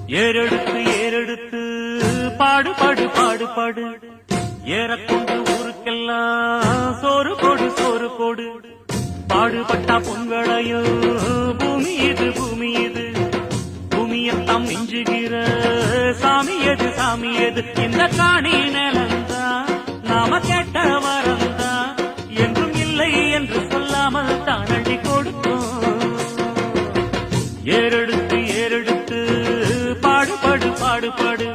ஏறெடுத்து பாடுபாடு பாடுபாடு ஏறக்கொண்டு ஊருக்கெல்லாம் சோறு போடு பாடுபட்டா பொங்கலையும் பூமி இது பூமியத்தாம் மிஞ்சுகிற சாமி எது இந்த காணி நிலந்தான் நாம கேட்ட வரந்தான் என்றும் இல்லை என்று சொல்லாமல் தான் அள்ளி கொடுத்தோம். ஏறெடுத்து பாடுபாடு